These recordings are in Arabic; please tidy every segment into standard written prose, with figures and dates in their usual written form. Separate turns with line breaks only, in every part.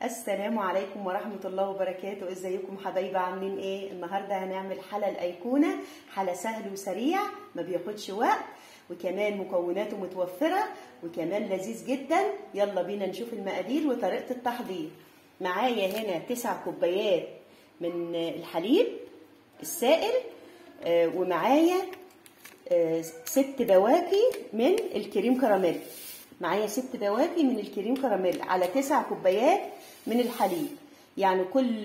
السلام عليكم ورحمة الله وبركاته. ازيكم حبايبي، عاملين ايه؟ النهاردة هنعمل حلا الأيقونة. حلا سهل وسريع، ما بياخدش وقت، وكمان مكوناته متوفرة، وكمان لذيذ جدا. يلا بينا نشوف المقادير وطريقة التحضير. معايا هنا 9 كوبايات من الحليب السائل، ومعايا 6 بواكي من الكريم كراميل. معايا 6 بواكي من الكريم كراميل على 9 كوبايات من الحليب. يعني كل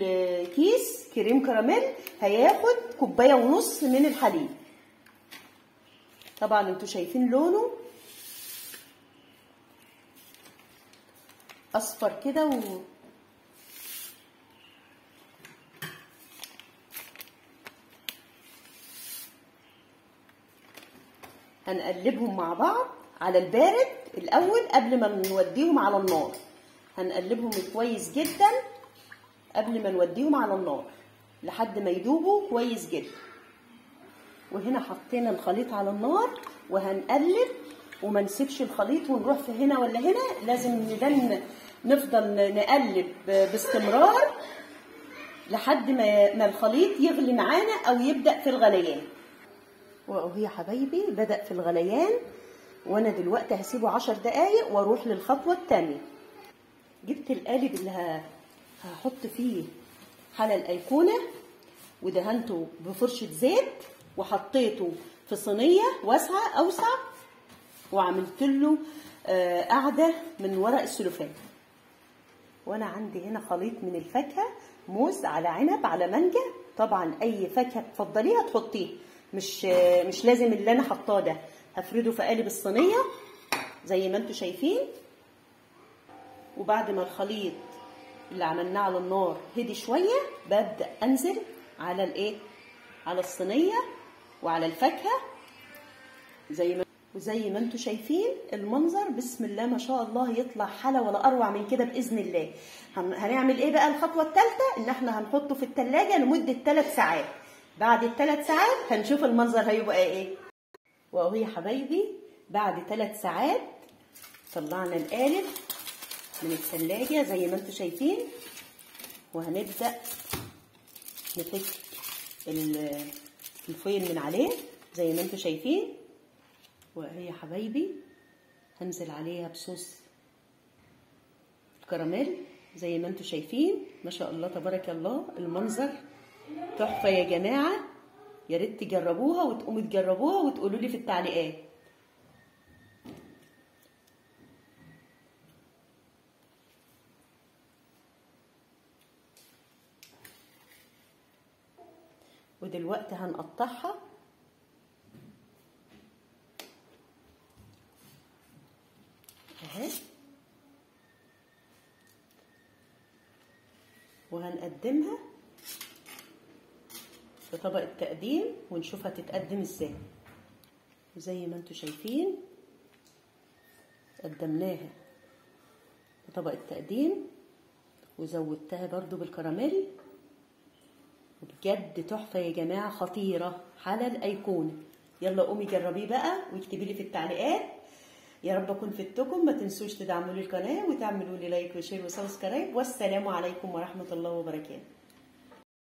كيس كريم كراميل هياخد 1.5 كوباية من الحليب. طبعا انتوا شايفين لونه اصفر كده هنقلبهم مع بعض على البارد الاول قبل ما نوديهم على النار. هنقلبهم كويس جدا قبل ما نوديهم على النار لحد ما يدوبوا كويس جدا. وهنا حطينا الخليط على النار وهنقلب، وما نسيبش الخليط ونروح في هنا ولا هنا. لازم نفضل نقلب باستمرار لحد ما الخليط يغلي معانا او يبدأ في الغليان. واهو يا حبايبي بدأ في الغليان، وانا دلوقتي هسيبه 10 دقايق واروح للخطوة التانية. جبت القالب اللي هحط فيه حلا الأيقونة ودهنته بفرشة زيت، وحطيته في صينية واسعة أوسع، وعملت له قاعدة من ورق السلوفان. وانا عندي هنا خليط من الفاكهة، موز على عنب على مانجا. طبعا اي فاكهة تفضليها تحطيه، مش لازم اللي انا حطاه ده. هفرده في قالب الصينية زي ما انتوا شايفين. وبعد ما الخليط اللي عملناه على النار هدي شويه، ببدا انزل على على الصينيه وعلى الفاكهه زي ما انتوا شايفين. المنظر بسم الله ما شاء الله يطلع حلا ولا اروع من كده باذن الله. هنعمل ايه بقى؟ الخطوه الثالثه ان احنا هنحطه في الثلاجه لمده 3 ساعات. بعد ال3 ساعات هنشوف المنظر هيبقى ايه. واهو يا حبايبي بعد 3 ساعات طلعنا القالب من الثلاجة زي ما انتوا شايفين، وهنبدأ نفك الفويل من عليه زي ما انتوا شايفين. وهي يا حبايبي هنزل عليها بصوص الكراميل زي ما انتوا شايفين. ما شاء الله تبارك الله، المنظر تحفة يا جماعة. يا ريت تجربوها وتقوموا تجربوها وتقولوا لي في التعليقات. ودلوقتي هنقطعها اهي، وهنقدمها في طبق التقديم ونشوف هتتقدم ازاي. وزي ما انتوا شايفين قدمناها في طبق التقديم، وزودتها برضو بالكراميل. بجد تحفة يا جماعة، خطيرة حلا الأيقونة. يلا قومي جربيه بقى واكتبي لي في التعليقات. يا رب اكون فدتكم. ما تنسوش تدعموا لي القناة وتعملوا لي لايك وشير وسبسكرايب. والسلام عليكم ورحمة الله وبركاته.